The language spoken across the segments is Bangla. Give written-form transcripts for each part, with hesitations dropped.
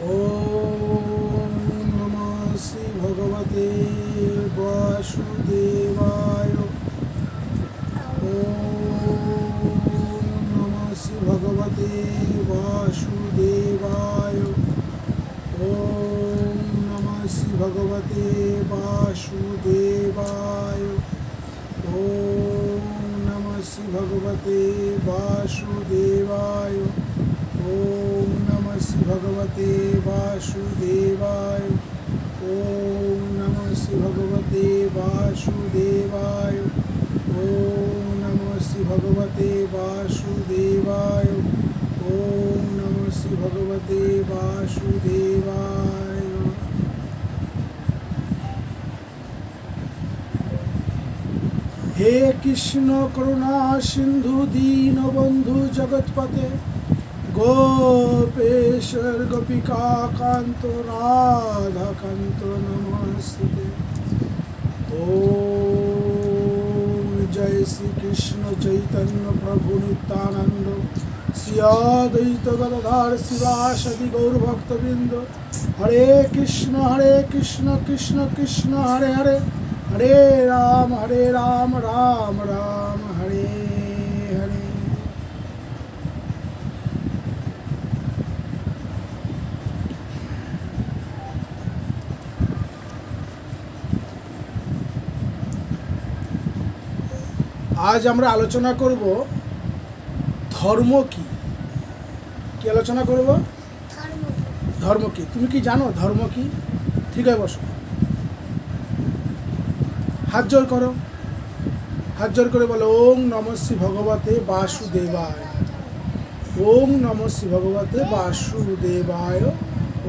ओम नमः श्री भगवते वासुदेवाय। ओम नमः श्री भगवते वासुदेवाय। ओम नमः श्री भगवते वासुदेवाय। ओम नमः श्री भगवते वासुदेवाय। ओम नमः श्री भगवते वासुदेवाय। ओम नमः श्री भगवते वासुदेवाय। ओम नमः श्री भगवते वासुदेवाय। ओम नमः श्री भगवते वासुदेवाय। हे कृष्ण करुणा सिंधु दीनबंधु जगतपते गोपेश्वर गोपिका कांतो राधा कांतो नमस्ते। ओम जय श्री कृष्ण चैतन्य प्रभु नित्यानंद श्री अद्वैत गदाधर शिवासदि गौर भक्तवृंद। हरे कृष्ण कृष्ण कृष्ण हरे हरे, हरे राम राम राम हरे हरे। आज আমরা আলোচনা করব ধর্ম কি। কি আলোচনা করব? ধর্ম কি। তুমি কি জানো ধর্ম কি? ঠিক আছে, বসো, হাত জোর করো, হাত জোর করে বলো ওম নমঃ শ্রী ভগবতে বাসুদেবায়। ওম নমঃ শ্রী ভগবতে বাসুদেবায়।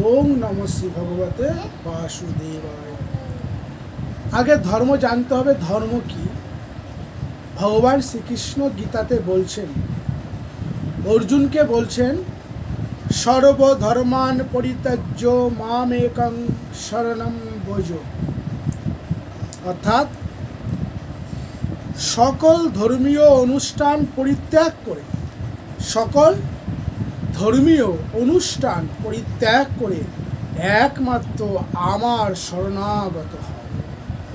ওম নমঃ শ্রী ভগবতে বাসুদেবায়। আগে ধর্ম জানতে হবে, ধর্ম কি। ভগবান শ্রীকৃষ্ণ গীতাতে বলছেন, অর্জুনকে বলছেন, সর্বধর্মান পরিত্যাজ্য মামেকং শরণং ব্রজ। অর্থাৎ সকল ধর্মীয় অনুষ্ঠান পরিত্যাগ করে, সকল ধর্মীয় অনুষ্ঠান পরিত্যাগ করে একমাত্র আমার শরণাগত হও।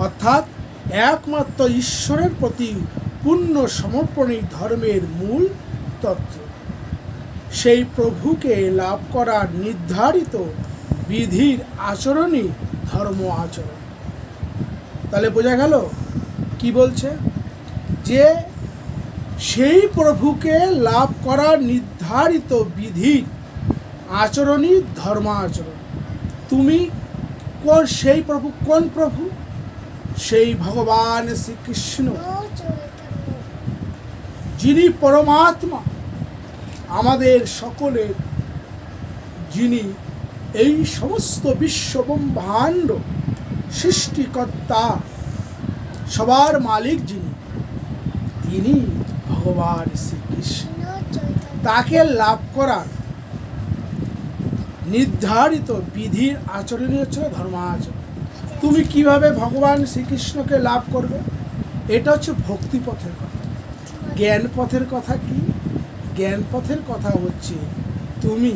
অর্থাৎ একমাত্র ঈশ্বরের প্রতি পূর্ণ সমর্পণই ধর্মের মূল তত্ত্ব। সেই প্রভুকে লাভ করার নির্ধারিত বিধির আচরণই ধর্ম আচরণ। তাহলে বোঝা গেল কি বলছে, যে সেই প্রভুকে লাভ করার নির্ধারিত বিধির আচরণই ধর্ম আচরণ। তুমি কোন সেই প্রভু? কোন প্রভু? সেই ভগবান শ্রীকৃষ্ণ, যিনি পরমাত্মা, আমাদের সকলের, যিনি এই সমস্ত বিশ্ব ব্রহ্মাণ্ড সৃষ্টিকর্তা, সবার মালিক যিনি, তিনি ভগবান শ্রীকৃষ্ণ। তাকে লাভ করার নির্ধারিত বিধির আচরণই হচ্ছে ধর্মাচরণ। তুমি কিভাবে ভগবান শ্রীকৃষ্ণকে লাভ করবে? এটা হচ্ছে ভক্তি পথের কথা। জ্ঞান পথের কথা কি? জ্ঞান পথের কথা হচ্ছে তুমি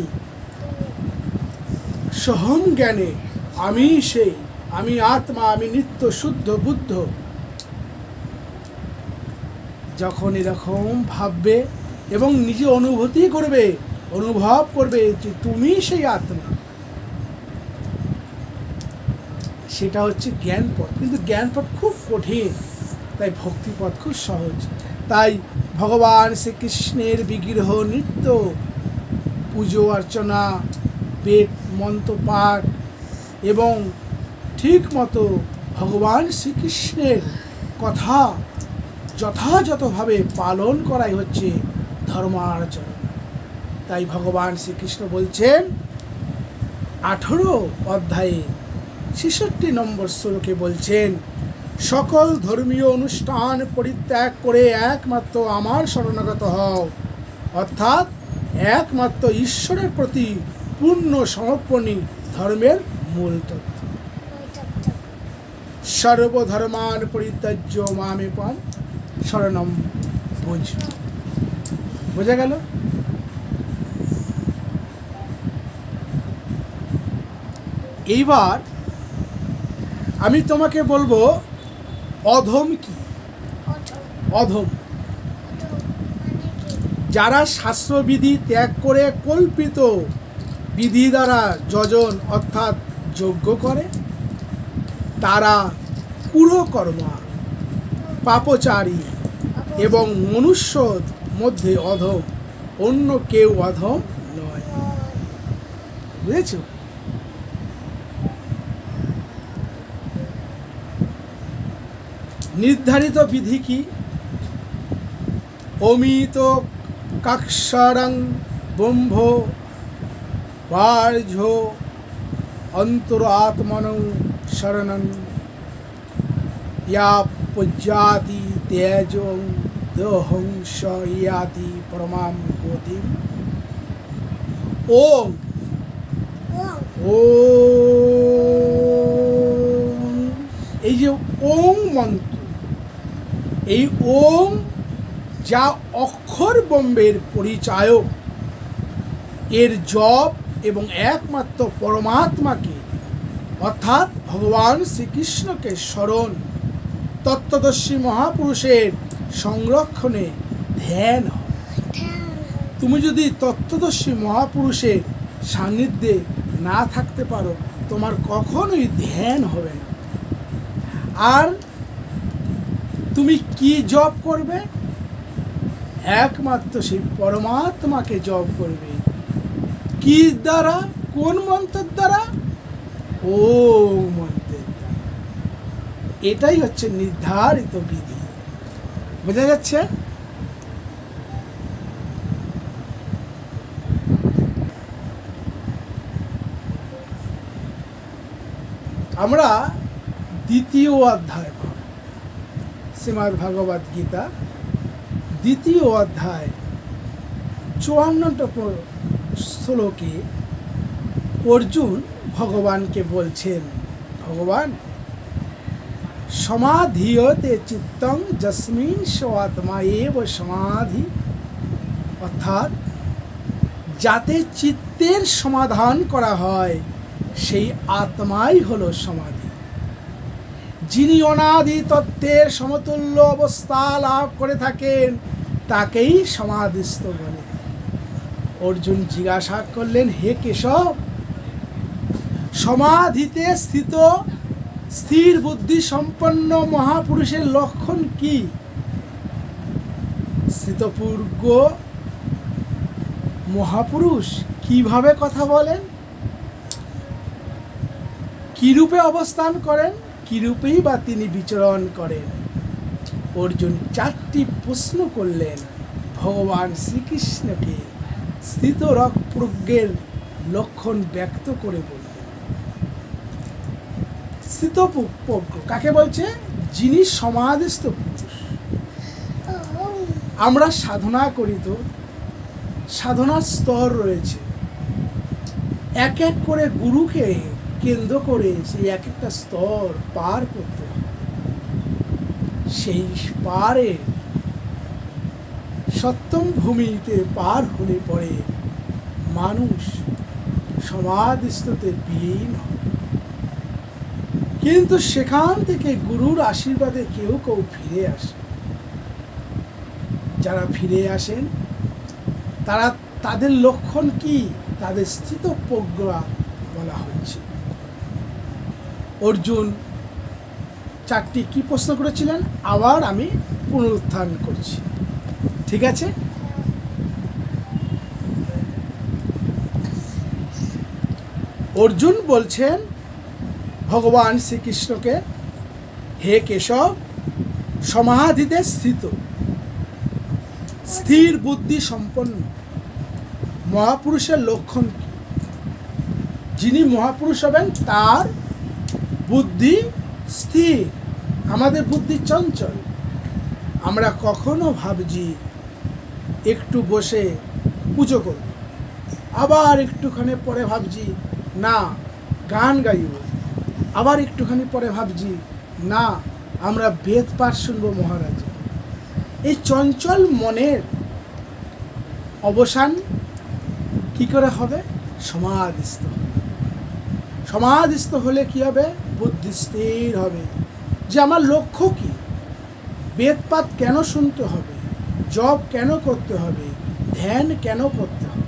সহম জ্ঞানে আমি সেই, আমি আত্মা, আমি নিত্য শুদ্ধ বুদ্ধ, যখন এরকম ভাববে এবং নিজে অনুভূতি করবে, অনুভব করবে যে তুমি সেই আত্মা, সেটা হচ্ছে জ্ঞান পথ। কিন্তু জ্ঞান পথ খুব কঠিন, তাই ভক্তি পথ খুব সহজ। তাই ভগবান শ্রীকৃষ্ণের বিগ্রহ নিত্য পুজো অর্চনা, বেদ মন্ত্র পাঠ এবং ঠিক মতো ভগবান শ্রীকৃষ্ণের কথা যথাযথভাবে পালন করাই হচ্ছে ধর্মাচরণ। তাই ভগবান শ্রীকৃষ্ণ বলছেন 18 অধ্যায়ে 66 নম্বর শ্লোকে বলছেন, সকল ধর্মীয় অনুষ্ঠান পরিত্যাগ করে একমাত্র আমার শরণাগত হও। অর্থাৎ একমাত্র ঈশ্বরের প্রতি পূর্ণ সমর্পণই ধর্মের মূল তত্ত্ব। সর্বধর্মান পরিত্যাজ্য মামেকং শরণং ব্রজ। বোঝা গেল? এইবার আমি তোমাকে বলবো অধম কি। অধম যারা শাস্ত্রবিধি ত্যাগ করে কল্পিত বিধি দ্বারা যজন অর্থাৎ যজ্ঞ করে, তারা কুরকর্মা, পাপচারী এবং মনুষ্যর মধ্যে অধম, অন্য কেউ অধম নয়। বুঝেছ? নির্ধারিত বিধি কি? অমিত কাক্ষরং ব্রহ্ম বার্ঝ অন্তরাত্মনং শরণং ইয়া পূজ্যাতি তেজং দেহং স ইয়াতি পরমাম গতিম। ওম ওম, এই যে ওম মন্ত্র, এই ওম যা অক্ষর ব্রহ্মের পরিচায়ক, এর জপ এবং একমাত্র পরমাত্মাকে অর্থাৎ ভগবান শ্রীকৃষ্ণকে স্মরণ, তত্ত্বদর্শী মহাপুরুষের সংরক্ষণে ধ্যান হয়। তুমি যদি তত্ত্বদর্শী মহাপুরুষের সান্নিধ্যে না থাকতে পারো, তোমার কখনোই ধ্যান হবে না। আর তুমি কি জপ করবে? একমাত্র সেই পরমাত্মাকে জপ করবে। কি দ্বারা? কোন মন্ত্রের দ্বারা? ও মন্ত্রের দ্বারা। এটাই হচ্ছে নির্ধারিত বিধি। বোঝা যাচ্ছে? আমরা দ্বিতীয় অধ্যায় শ্রীমদ্ ভগবদ গীতা দ্বিতীয় অধ্যায় 54 শ্লোকে অর্জুন ভগবানকে বলছেন, ভগবান সমাধিয়তে চিত্তং যস্মিন স্বাত্মা এব সমাধি, অর্থাৎ যাতে চিত্তের সমাধান করা হয় সেই আত্মাই হলো সমাধি। যিনি অনাদি তত্ত্বের সমতুল্য অবস্থা লাভ করে থাকেন তাকেই সমাধিস্থ বলে। অর্জুন জিজ্ঞাসা করলেন, হে কেশব, সমাধিতে স্থিত স্থির বুদ্ধি সম্পন্ন মহাপুরুষের লক্ষণ কি? স্থিতপূর্ব মহাপুরুষ কিভাবে কথা বলেন, কিরূপে অবস্থান করেন, কিরূপেই বা তিনি বিচরণ করেন? অর্জুন 4টি প্রশ্ন করলেন ভগবান শ্রীকৃষ্ণকে স্থিতপ্রজ্ঞের লক্ষণ ব্যক্ত করে বললেন। স্থিতপ্রজ্ঞ কাকে বলছে? যিনি সমাধিস্থ পুরুষ। আমরা সাধনা করি, তো সাধনার স্তর রয়েছে, এক এক করে গুরুকে কেন্দ্র করে সেই এক একটা স্তর পার করতে হয়। সেই পারে সপ্তম ভূমিতে পার হলে পরে মানুষ সমাধিস্থতে বিলীন হয়। কিন্তু সেখান থেকে গুরুর আশীর্বাদে কেউ কেউ ফিরে আসে। যারা ফিরে আসেন তারা, তাদের লক্ষণ কি? তাদের স্থিতপ্রজ্ঞা বলা হচ্ছে। অর্জুন 4টি কি প্রশ্ন করেছিলেন আবার আমি পুনরুত্থান করছি, ঠিক আছে? অর্জুন বলছেন ভগবান শ্রীকৃষ্ণকে, হে কেশব, সমাধিতে স্থিত স্থির বুদ্ধি সম্পন্ন মহাপুরুষের লক্ষণ কি? যিনি মহাপুরুষ হবেন তার বুদ্ধি স্থির। আমাদের বুদ্ধি চঞ্চল। আমরা কখনো ভাবছি একটু বসে পুজো করব, আবার একটুখানি পরে ভাবছি না গান গাইব, আবার একটুখানি পরে ভাবছি না আমরা বেদ পাঠ শুনবো মহারাজ। এই চঞ্চল মনের অবসান কি করে হবে? সমাধিস্থ। সমাধিস্থ হলে কি হবে? বুদ্ধি স্থির হবে যে আমার লক্ষ্য কি, বেদপাত কেন শুনতে হবে, জপ কেন করতে হবে, ধ্যান কেন করতে হবে।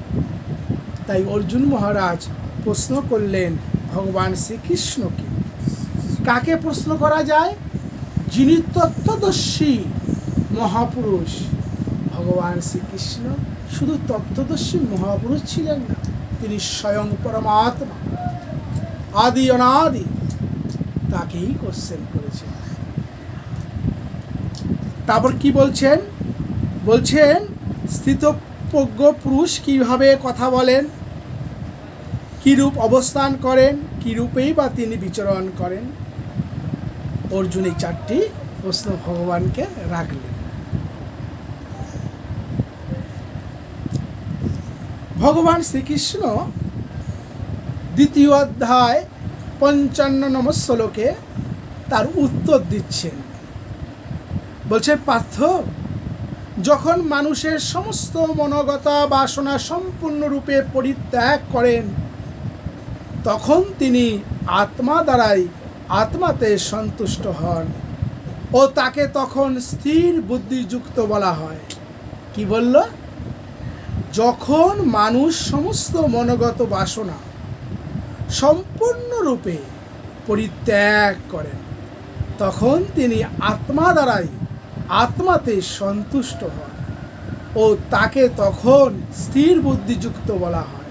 তাই অর্জুন মহারাজ প্রশ্ন করলেন ভগবান শ্রীকৃষ্ণকে। কাকে প্রশ্ন করা যায়? যিনি তত্ত্বদর্শী মহাপুরুষ। ভগবান শ্রীকৃষ্ণ শুধু তত্ত্বদর্শী মহাপুরুষ ছিলেন না, তিনি স্বয়ং পরমাত্মা, আদি অনাদি। তাকেই কোশ্চেন করেছেন। তারপর কি বলছেন? বলছেন স্থিতপ্রজ্ঞ পুরুষ কিভাবে কথা বলেন, কিরূপ অবস্থান করেন, কিরূপেই বা তিনি বিচরণ করেন। অর্জুন এই 4টি প্রশ্ন ভগবানকে রাখলেন। ভগবান শ্রীকৃষ্ণ 2য় অধ্যায় 55 নম্বর শ্লোকে তার উত্তর দিচ্ছেন। বলছে, পার্থ, যখন মানুষের সমস্ত মনোগত বাসনা সম্পূর্ণরূপে পরিত্যাগ করেন, তখন তিনি আত্মা দ্বারাই আত্মাতে সন্তুষ্ট হন ও তাকে তখন স্থির বুদ্ধিযুক্ত বলা হয়। কি বলল? যখন মানুষ সমস্ত মনোগত বাসনা সম্পূর্ণরূপে পরিত্যাগ করেন, তখন তিনি আত্মা দ্বারাই আত্মাতে সন্তুষ্ট হন ও তাকে তখন স্থির বুদ্ধিযুক্ত বলা হয়।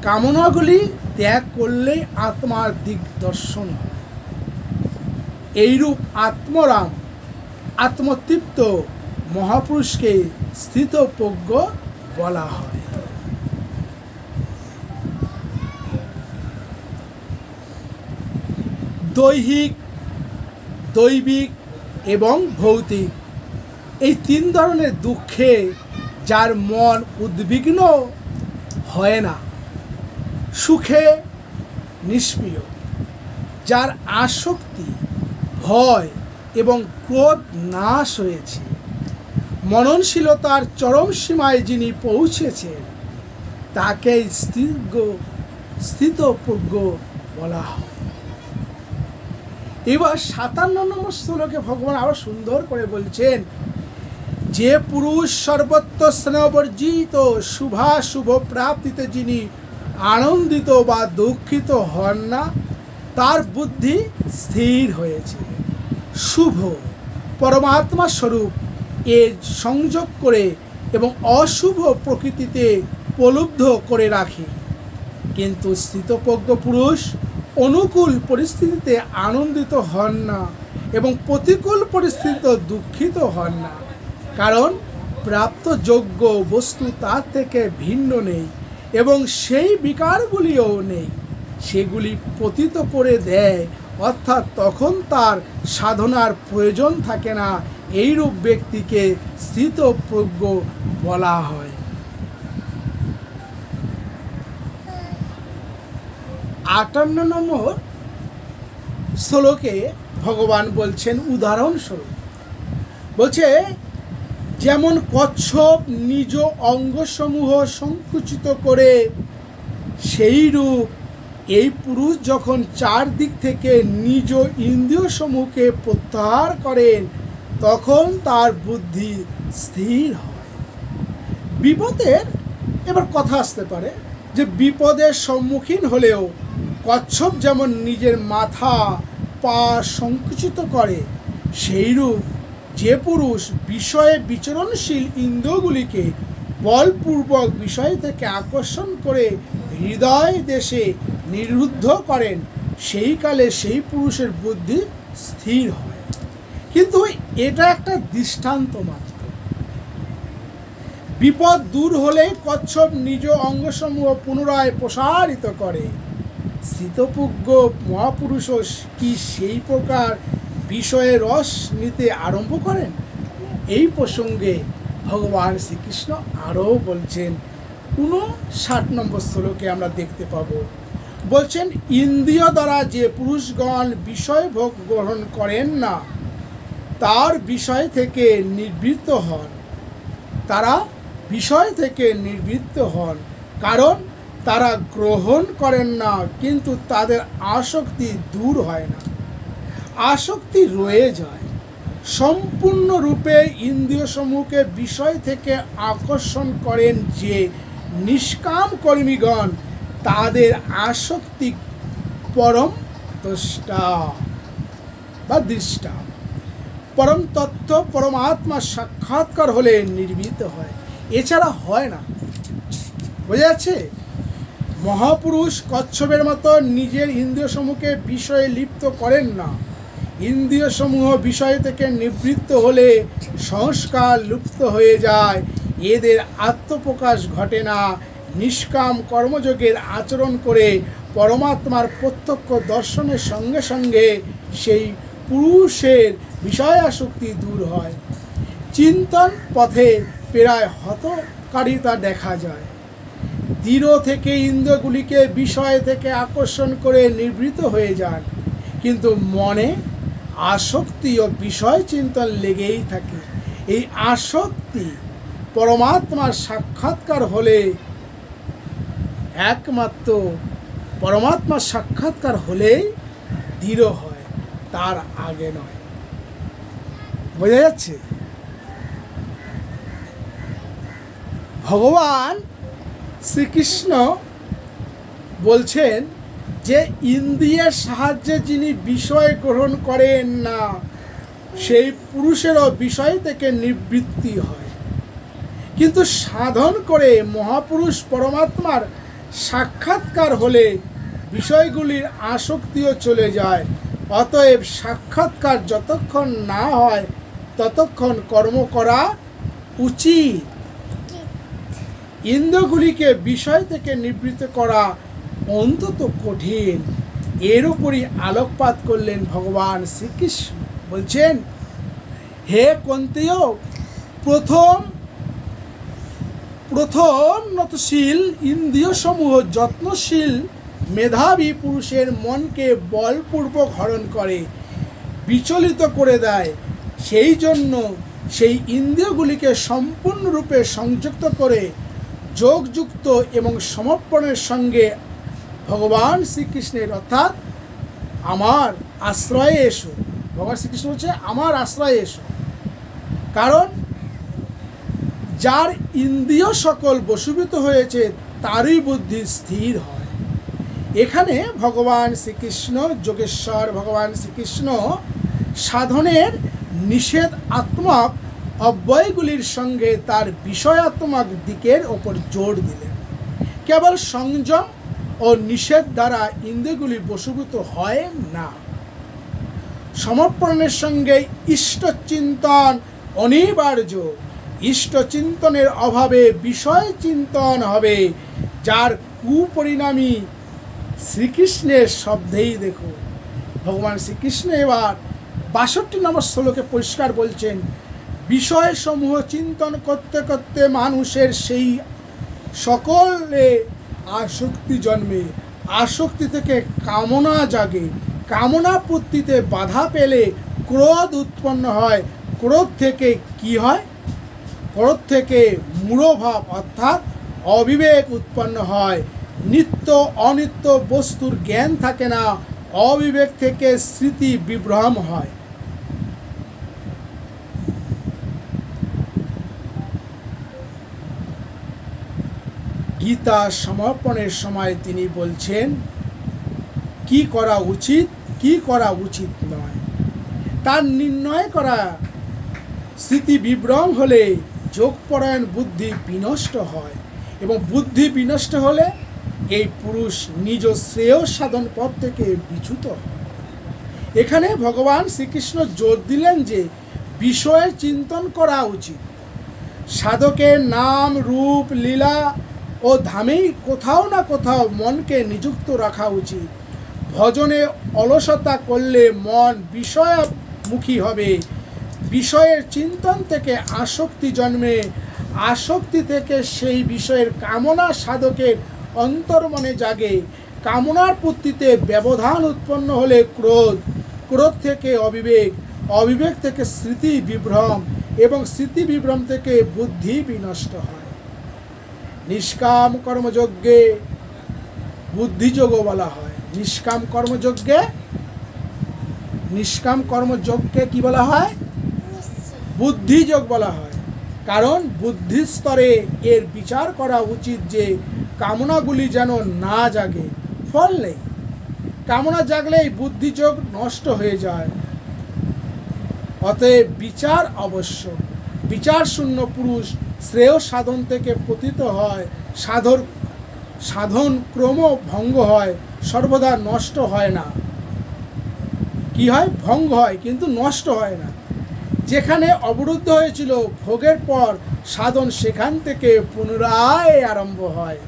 কামনাগুলি ত্যাগ করলেই আত্মার দিগদর্শন হয়। এইরূপ আত্মরাম, আত্মতৃপ্ত মহাপুরুষকে স্থিতপ্রজ্ঞ বলা হয়। দৈহিক, দৈবিক এবং ভৌতিক এই 3 ধরনের দুঃখে যার মন উদ্বিগ্ন হয় না, সুখে নিষ্প্রিয়, যার আসক্তি, ভয় এবং ক্রোধ নাশ হয়েছে, মননশীলতার চরম সীমায় যিনি পৌঁছেছেন, তাকে স্থিতপ্রজ্ঞ বলা হয়। এবার 57 নম্বর শ্লোকে ভগবান আরো সুন্দর করে বলছেন, যে পুরুষ সর্বত্র স্নেহবর্জিত শুভাশুভ প্রাপ্তিতে যিনি আনন্দিত বা দুঃখিত হন না, তার বুদ্ধি স্থির হয়েছে। শুভ পরমাত্মা স্বরূপ এ সংযোগ করে এবং অশুভ প্রকৃতিতে প্রলুব্ধ করে রাখে। কিন্তু স্থিতপ্রজ্ঞ পুরুষ অনুকূল পরিস্থিতিতে আনন্দিত হন না এবং প্রতিকূল পরিস্থিতিতে দুঃখিত হন না, কারণ প্রাপ্ত যোগ্য বস্তু তার থেকে ভিন্ন নেই এবং সেই বিকারগুলিও নেই, সেগুলি পতিত করে দেয়, অর্থাৎ তখন তার সাধনার প্রয়োজন থাকে না। এইরূপ ব্যক্তিকে স্থিতপ্রজ্ঞ বলা হয়। 58 নম্বর শ্লোকে ভগবান বলছেন উদাহরণস্বরূপ, বলছে, যেমন কচ্ছপ নিজ অঙ্গসমূহ সংকুচিত করে, সেইরূপ এই পুরুষ যখন 4 দিক থেকে নিজ ইন্দ্রিয়সমূহকে প্রত্যাহার করেন, তখন তার বুদ্ধি স্থির হয়। বিপদের এবার কথা আসতে পারে যে বিপদের সম্মুখীন হলেও কচ্ছপ যেমন নিজের মাথা পা সংকুচিত করে, সেইরূপ যে পুরুষ বিষয়ে বিচরণশীল ইন্দ্রিয়গুলিকে বলপূর্বক বিষয় থেকে আকর্ষণ করে হৃদয় দেশে নিরুদ্ধ করেন, সেই কালে সেই পুরুষের বুদ্ধি স্থির হয়। কিন্তু এটা একটা দৃষ্টান্ত মাত্র। বিপদ দূর হলে কচ্ছপ নিজ অঙ্গসমূহ পুনরায় প্রসারিত করে। স্থিতপ্রজ্ঞ মহাপুরুষও কি সেই প্রকার বিষয়ে রস নিতে আরম্ভ করেন? এই প্রসঙ্গে ভগবান শ্রীকৃষ্ণ আরও বলছেন। 59 নম্বর শ্লোকে আমরা দেখতে পাবো, বলছেন, ইন্দ্রিয় দ্বারা যে পুরুষগণ বিষয় ভোগ গ্রহণ করেন না, তার বিষয় থেকে নিবৃত্ত হন। তারা বিষয় থেকে নিবৃত্ত হন, কারণ তারা গ্রহণ করেন না, কিন্তু তাদের আসক্তি দূর হয় না, আসক্তি রয়ে যায়। সম্পূর্ণরূপে ইন্দ্রিয় সমূহকে বিষয় থেকে আকর্ষণ করেন যে নিষ্কাম কর্মীগণ, তাদের আসক্তি পরম দ্রষ্টা বা দৃষ্টা। পরম তত্ত্ব পরমাত্মা সাক্ষাৎকার হলে নির্মিত হয়, এছাড়া হয় না। বোঝা যাচ্ছে? মহাপুরুষ কচ্ছপের মতো নিজের ইন্দ্রিয় সমূহকে বিষয়ে লিপ্ত করেন না। ইন্দ্রিয় সমূহ বিষয় থেকে নিবৃত্ত হলে সংস্কার লুপ্ত হয়ে যায়, এদের আত্মপ্রকাশ ঘটে না। নিষ্কাম কর্মযোগের আচরণ করে পরমাত্মার প্রত্যক্ষ দর্শনের সঙ্গে সঙ্গে সেই পুরুষের বিষয় আসক্তি দূর হয়। চিন্তন পথে প্রায় হতকারিতা দেখা যায়। দৃঢ় থেকে ইন্দ্রিয়গুলিকে বিষয় থেকে আকর্ষণ করে নিবৃত্ত হয়ে যান, কিন্তু মনে আসক্তি ও বিষয় চিন্তন লেগেই থাকে। এই আসক্তি পরমাত্মার সাক্ষাৎকার হলে, একমাত্র পরমাত্মার সাক্ষাৎকার হলেই দৃঢ় হয়, তার আগে নয়। বোঝা যাচ্ছে? ভগবান শ্রীকৃষ্ণ বলছেন যে ইন্দ্রিয়ের সাহায্যে যিনি বিষয় গ্রহণ করেন না, সেই পুরুষেরও বিষয় থেকে নিবৃত্তি হয়। কিন্তু সাধন করে মহাপুরুষ পরমাত্মার সাক্ষাৎকার হলে বিষয়গুলির আসক্তিও চলে যায়। অতএব সাক্ষাৎকার যতক্ষণ না হয় ততক্ষণ কর্ম করা উচিত। ইন্দ্রিয়গুলিকে বিষয় থেকে নিবৃত্ত করা অন্তত কঠিন। এর উপরই আলোকপাত করলেন ভগবান শ্রীকৃষ্ণ। বলছেন, হে কুন্তীয়, প্রথম নতশীল ইন্দ্রিয় সমূহ যত্নশীল মেধাবী পুরুষের মনকে বলপূর্বক হরণ করে, বিচলিত করে দেয়। সেই জন্য সেই ইন্দ্রিয়গুলিকে সম্পূর্ণরূপে সংযুক্ত করে যোগযুক্ত এবং সমর্পণের সঙ্গে ভগবান শ্রীকৃষ্ণের, অর্থাৎ আমার আশ্রয়ে এসো। ভগবান শ্রীকৃষ্ণ বলছে, আমার আশ্রয়ে এসো। কারণ যার ইন্দ্রিয় সকল বশীভূত হয়েছে তারই বুদ্ধি স্থির হয়। এখানে ভগবান শ্রীকৃষ্ণ, যোগেশ্বর ভগবান শ্রীকৃষ্ণ সাধনের নিষেধাত্মক অব্যয়গুলির সঙ্গে তার বিষয়াত্মক দিকের ওপর জোর দিলেন। কেবল সংযম ও নিষেধ দ্বারা ইন্দ্রিয়গুলি বশীভূত হয় না। সমর্পণের সঙ্গে ইষ্টচিন্তন অনিবার্য। ইষ্টচিন্তনের অভাবে বিষয় চিন্তন হবে, যার কুপরিণামী শ্রীকৃষ্ণের শব্দেই দেখো। ভগবান শ্রীকৃষ্ণ এবার ৬২ নম্বর শ্লোকে পরিষ্কার বলছেন, বিষয়সমূহ চিন্তন করতে করতে মানুষের সেই সকলে আসক্তি জন্মে। আসক্তি থেকে কামনা জাগে, কামনা পূর্তিতে বাধা পেলে ক্রোধ উৎপন্ন হয়। ক্রোধ থেকে কি হয়? ক্রোধ থেকে মূঢ়ভাব অর্থাৎ অবিবেক উৎপন্ন হয়। নিত্য অনিত্য বস্তুর জ্ঞান থাকে না। অবিবেক থেকে স্মৃতি বিভ্রম হয়। গীতা সমর্পণের সময় তিনি বলছেন কি করা উচিত, কি করা উচিত নয়, তার নির্ণয় করা। স্মৃতি বিভ্রম হলে যোগপরায়ণ বুদ্ধি বিনষ্ট হয়, এবং বুদ্ধি বিনষ্ট হলে এই পুরুষ নিজ শ্রেয় সাধন পথ থেকে বিচ্যুত হয়। এখানে ভগবান শ্রীকৃষ্ণ জোর দিলেন যে বিষয়ের চিন্তন করা উচিত। সাধকের নাম, রূপ, লীলা ও ধামেই কোথাও না কোথাও মনকে নিযুক্ত রাখা উচিত। ভজনে অলসতা করলে মন বিষয়মুখী হবে। বিষয়ের চিন্তন থেকে আসক্তি জন্মে। আসক্তি থেকে সেই বিষয়ের কামনা সাধকের অন্তর্মনে জাগে। কামনার পূর্তিতে ব্যবধান উৎপন্ন হলে ক্রোধ, ক্রোধ থেকে অবিবেক, অবিবেক থেকে স্মৃতি বিভ্রম, এবং স্মৃতি বিভ্রম থেকে বুদ্ধি বিনষ্ট হয়। নিষ্কাম কর্মযজ্ঞে বুদ্ধিযোগও বলা হয়। নিষ্কাম কর্মযোগকে কি বলা হয়? বুদ্ধিযোগ বলা হয়। কারণ বুদ্ধি স্তরে এর বিচার করা উচিত যে কামনাগুলি যেন না জাগে। ফল নেই, কামনা জাগলেই বুদ্ধিযোগ নষ্ট হয়ে যায়। অতএব বিচার আবশ্যক। বিচার শূন্য পুরুষ শ্রেয় সাধন থেকে পতিত হয়, সাধন ক্রম ভঙ্গ হয়, সর্বদা নষ্ট হয় না। কি হয়? ভঙ্গ হয়, কিন্তু নষ্ট হয় না। যেখানে অবরুদ্ধ হয়েছিল ভোগের পর সাধন, সেখান থেকে পুনরায় আরম্ভ হয়।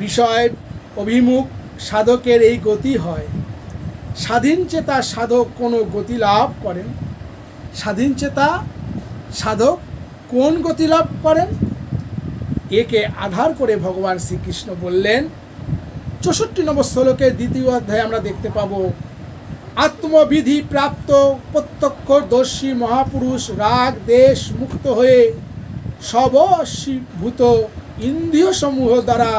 বিষয় অভিমুখ সাধকের এই গতি হয়। স্বাধীন চেতা সাধক কোনো গতি লাভ করেন। স্বাধীন চেতা সাধক কোন গতি লাভ করেন? একে আধার করে ভগবান শ্রীকৃষ্ণ বললেন 64 নম্বর শ্লোকের 2য় অধ্যায়ে আমরা দেখতে পাব, আত্মবিধি প্রাপ্ত প্রত্যক্ষদর্শী মহাপুরুষ রাগ দেশ মুক্ত হয়ে সবশীভূত ইন্দ্রিয় সমূহ দ্বারা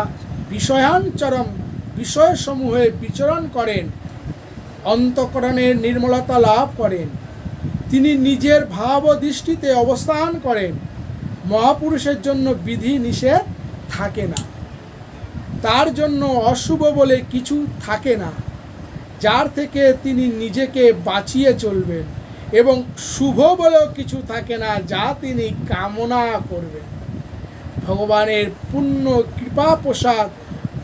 বিষয়সমূহে বিচরণ করেন, অন্তঃকরণের নির্মলতা লাভ করেন। তিনি নিজের ভাব ও দৃষ্টিতে অবস্থান করেন। মহাপুরুষের জন্য বিধি নিষেধ থাকে না, তার জন্য অশুভ বলে কিছু থাকে না, যার থেকে তিনি নিজেকে বাঁচিয়ে চলবেন, এবং শুভ বলেও কিছু থাকে না, যা তিনি কামনা করবেন। ভগবানের পূর্ণ কৃপা প্রসাদ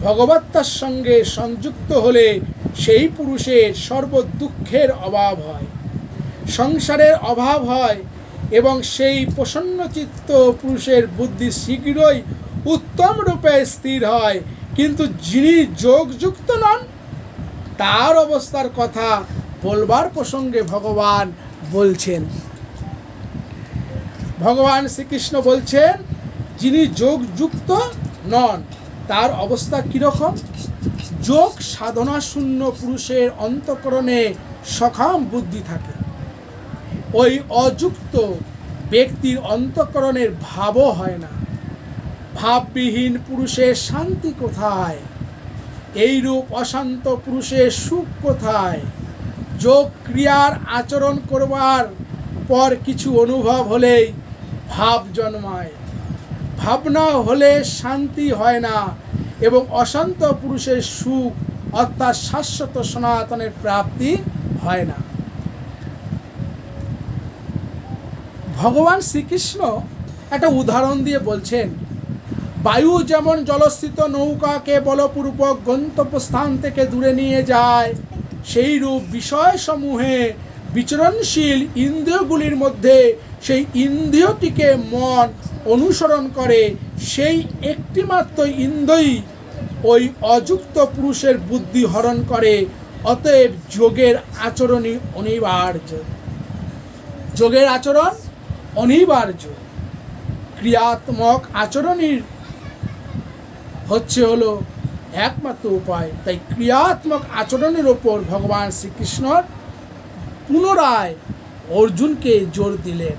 ভগবত্তার সঙ্গে সংযুক্ত হলে সেই পুরুষের সর্বদুঃখের অভাব হয়, সংসারের অভাব হয়, এবং সেই প্রসন্নচিত্ত পুরুষের বুদ্ধি শীঘ্রই উত্তম রূপে স্থির হয়। কিন্তু যিনি যোগযুক্ত নন, তার অবস্থার কথা বলবার প্রসঙ্গে ভগবান বলছেন। ভগবান শ্রীকৃষ্ণ বলছেন, যিনি যোগযুক্ত নন, তার অবস্থা কীরকম? যোগ সাধনা শূন্য পুরুষের অন্তঃকরণে সকাম বুদ্ধি থাকে। ওই অযুক্ত ব্যক্তির অন্তঃকরণের ভাবও হয় না। ভাববিহীন পুরুষের শান্তি কোথায়? এইরূপ অশান্ত পুরুষের সুখ কোথায়? যোগ ক্রিয়ার আচরণ করবার পর কিছু অনুভব হলেই ভাব জন্মায়, ভাবনা হলে শান্তি হয় না, এবং অশান্ত পুরুষের সুখ অর্থাৎ শাশ্বত সনাতনের প্রাপ্তি হয় না। ভগবান শ্রীকৃষ্ণ একটা উদাহরণ দিয়ে বলছেন, বায়ু যেমন জলস্থিত নৌকাকে বলপূর্বক গন্তব্যস্থান থেকে দূরে নিয়ে যায়, সেইরূপ বিষয়সমূহে বিচরণশীল ইন্দ্রিয়গুলির মধ্যে সেই ইন্দ্রিয়টিকে মন অনুসরণ করে। সেই একটিমাত্র ইন্দ্রিয়ই ওই অযুক্ত পুরুষের বুদ্ধি হরণ করে। অতএব যোগের আচরণই অনিবার্য। যোগের আচরণ অনিবার্য। ক্রিয়াত্মক আচরণই হলো একমাত্র উপায়। তাই ক্রিয়াত্মক আচরণের ওপর ভগবান শ্রীকৃষ্ণ পুনরায় অর্জুনকে জোর দিলেন।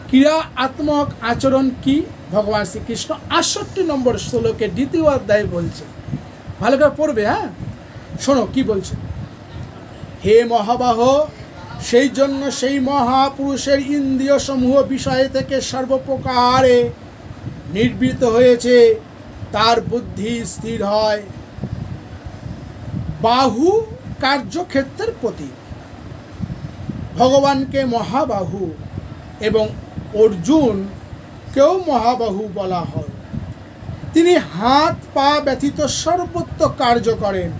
ক্রিয়াত্মক আচরণ কি? ভগবান শ্রীকৃষ্ণ 68 নম্বর শ্লোকের 2য় অধ্যায়ে বলছে। ভালো করে পড়বে, হ্যাঁ? শোনো কি বলছে। হে মহাবাহ, সেই জন্য সেই মহাপুরুষের ইন্দ্রিয় সমূহ বিষয় থেকে সর্বপ্রকারে নির্বৃত হয়েছে, তার বুদ্ধি স্থির হয়। বাহু কার্যক্ষেত্রের প্রতীক। ভগবানকে মহাবাহু এবং অর্জুনকেও মহাবাহু বলা হয়। তিনি হাত পা ব্যতীত সর্বত্র কার্য করেন।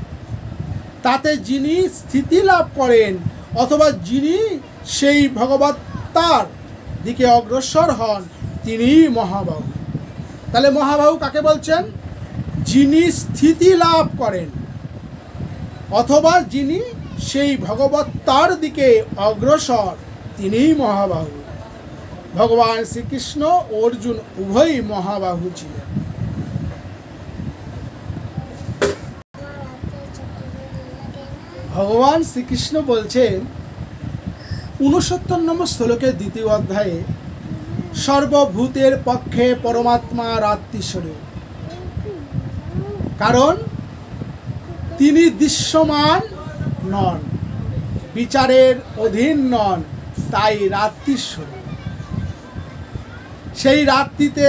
তাতে যিনি স্থিতি লাভ করেন অথবা যিনি সেই ভগবত্তার দিকে অগ্রসর হন, তিনিই মহাবাহু। তাহলে মহাবাহু কাকে বলছেন? যিনি স্থিতি লাভ করেন অথবা যিনি সেই ভগবত্তার দিকে অগ্রসর, তিনিই মহাবাহু। ভগবান শ্রীকৃষ্ণ অর্জুন উভয়ই মহাবাহু ছিলেন। ভগবান শ্রীকৃষ্ণ বলছেন 69 নম্বর শ্লোকের 2য় অধ্যায়ে, সর্বভূতের পক্ষে পরমাত্মা রাত্রিস্বরূপ, কারণ তিনি দৃশ্যমান নন, বিচারের অধীন নন, তাই রাত্রিস্বরূপ। সেই রাত্রিতে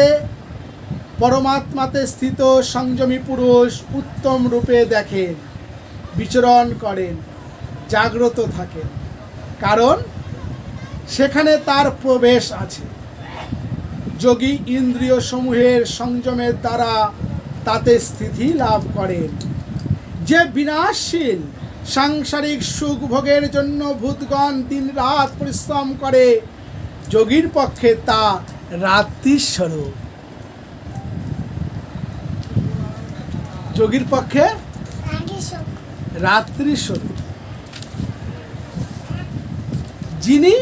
পরমাত্মাতে স্থিত সংযমী পুরুষ উত্তম রূপে দেখেন, বিচরণ করেন, জাগ্রত থাকেন, কারণ সেখানে তার প্রবেশ আছে। যোগী ইন্দ্রিয় সমূহের সংযমের দ্বারা তাতে স্থিতি লাভ করেন। যে বিনাশশীল সাংসারিক সুখ ভোগের জন্য ভূতগণ দিন রাত পরিশ্রম করে, যোগীর পক্ষে তা রাত্রিস্বরূপ। যোগীর পক্ষে রাত্রিস্বরূপ। যিনি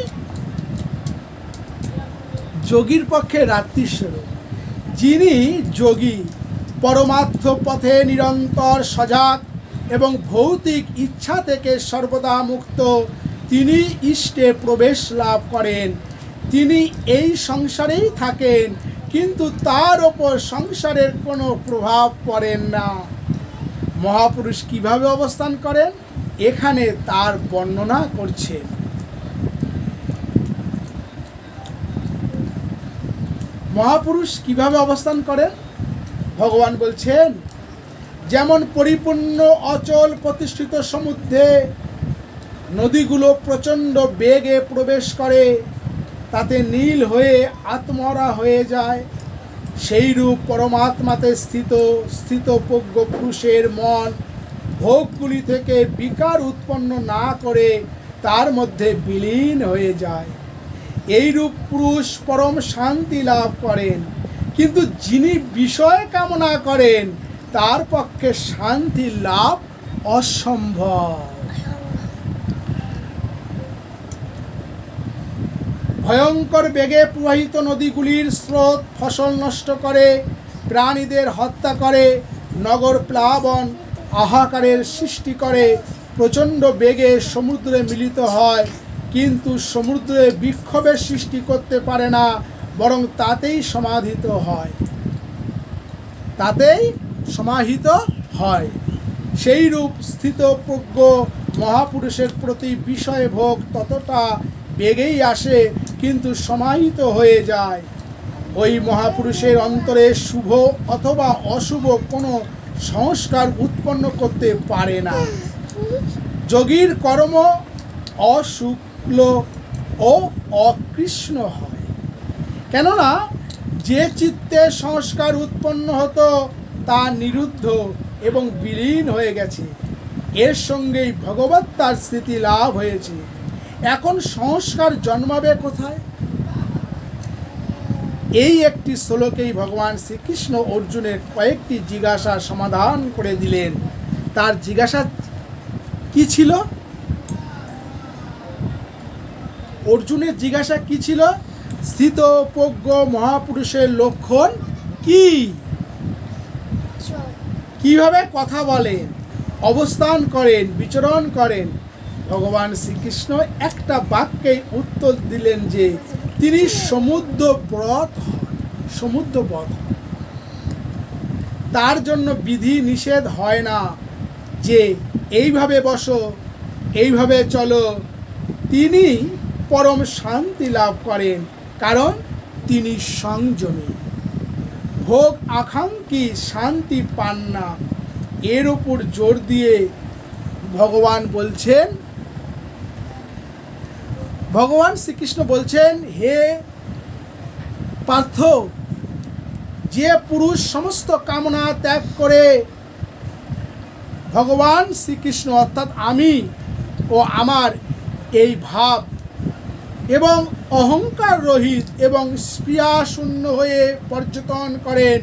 যোগীর পক্ষে রাত্রিস্বরূপ, যিনি যোগী, পরমার্থ পথে নিরন্তর সজাগ এবং ভৌতিক ইচ্ছা থেকে সর্বদা মুক্ত, তিনি ইষ্টে প্রবেশ লাভ করেন। তিনি এই সংসারেই থাকেন, কিন্তু তার ওপর সংসারের কোনো প্রভাব পড়েন না। মহাপুরুষ কিভাবে অবস্থান করেন এখানে তার বর্ণনা করছেন। মহাপুরুষ কিভাবে অবস্থান করেন ভগবান বলছেন, যেমন পরিপূর্ণ অচল প্রতিষ্ঠিত সমুদ্রে নদীগুলো প্রচণ্ড বেগে প্রবেশ করে, তাতে নীল হয়ে আত্মরা হয়ে যায়, সেইরূপ পরমাত্মাতে স্থিতপ্রজ্ঞ পুরুষের মন ভোগগুলি থেকে বিকার উৎপন্ন না করে তার মধ্যে বিলীন হয়ে যায়। এইরূপ পুরুষ পরম শান্তি লাভ করেন। কিন্তু যিনি বিষয় কামনা করেন তার পক্ষে শান্তি লাভ অসম্ভব। ভয়ঙ্কর বেগে প্রবাহিত নদীগুলির স্রোত ফসল নষ্ট করে, প্রাণীদের হত্যা করে, নগর প্লাবন হাহাকারের সৃষ্টি করে, প্রচণ্ড বেগে সমুদ্রে মিলিত হয়, কিন্তু সমুদ্রে বিক্ষোভের সৃষ্টি করতে পারে না, বরং তাতেই সমাহিত হয়। সেইরূপ স্থিতপ্রজ্ঞ মহাপুরুষের প্রতি বিষয় ভোগ ততটা বেগেই আসে, কিন্তু সমাহিত হয়ে যায়। ওই মহাপুরুষের অন্তরে শুভ অথবা অশুভ কোনো সংস্কার উৎপন্ন করতে পারে না। যোগীর কর্ম অশুক্ল ও অকৃষ্ণ হয়, কেননা যে চিত্তে সংস্কার উৎপন্ন হতো তা নিরুদ্ধ এবং বিলীন হয়ে গেছে, এর সঙ্গেই ভগবত্তার স্থিতি লাভ হয়েছে। এখন সংস্কার জন্মাবে কোথায়? এই একটি শ্লোকেই ভগবান শ্রীকৃষ্ণ অর্জুনের কয়েকটি জিজ্ঞাসার সমাধান করে দিলেন। তার জিজ্ঞাসা কি ছিল? অর্জুনের জিজ্ঞাসা কি ছিল? স্থিতপ্রজ্ঞ মহাপুরুষের লক্ষণ কি? কিভাবে কথা বলেন, অবস্থান করেন, বিচরণ করেন? ভগবান শ্রীকৃষ্ণ একটা বাক্যে উত্তর দিলেন যে তিনি সমুদ্রব্রত হন। তার জন্য বিধি নিষেধ হয় না যে এইভাবে বসো, এইভাবে চলো। তিনি পরম শান্তি লাভ করেন, কারণ তিনি সংযমী। ভোগ আকাঙ্ক্ষী শান্তি পান না। এর উপর জোর দিয়ে ভগবান শ্রীকৃষ্ণ বলছেন, হে পার্থ, যে পুরুষ সমস্ত কামনা ত্যাগ করে ভগবান শ্রীকৃষ্ণ অর্থাৎ আমি ও আমার এই ভাব এবং অহংকার রহিত এবং স্পৃহা শূন্য হয়ে পর্যটন করেন,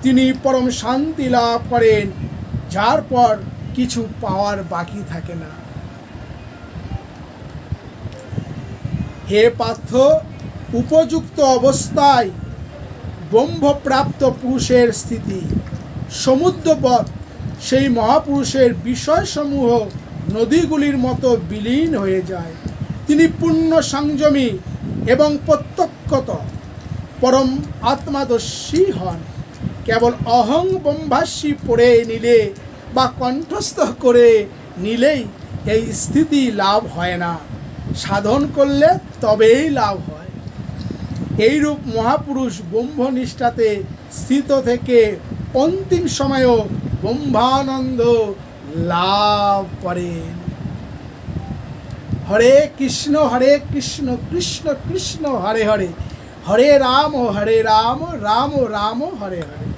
তিনি পরম শান্তি লাভ করেন, যার পর কিছু পাওয়ার বাকি থাকে না। হে পার্থ, উপযুক্ত অবস্থায় ব্রহ্মপ্রাপ্ত পুরুষের স্থিতি সমুদ্রবৎ সেই মহাপুরুষের বিষয়সমূহ নদীগুলির মতো বিলীন হয়ে যায়। তিনি পূর্ণ সংযমী এবং প্রত্যক্ষত পরম আত্মাদর্শী হন। কেবল অহং ব্রহ্মাস্মি পড়ে নিলে বা কণ্ঠস্থ করে নিলেই এই স্থিতি লাভ হয় না, সাধন করলে তবেই লাভ হয়। এইরূপ মহাপুরুষ ব্রহ্মনিষ্ঠাতে স্থিত থেকে অন্তিম সময়েও ব্রহ্মানন্দ লাভ করেন। হরে কৃষ্ণ কৃষ্ণ কৃষ্ণ হরে হরে, হরে রাম রাম রাম হরে হরে।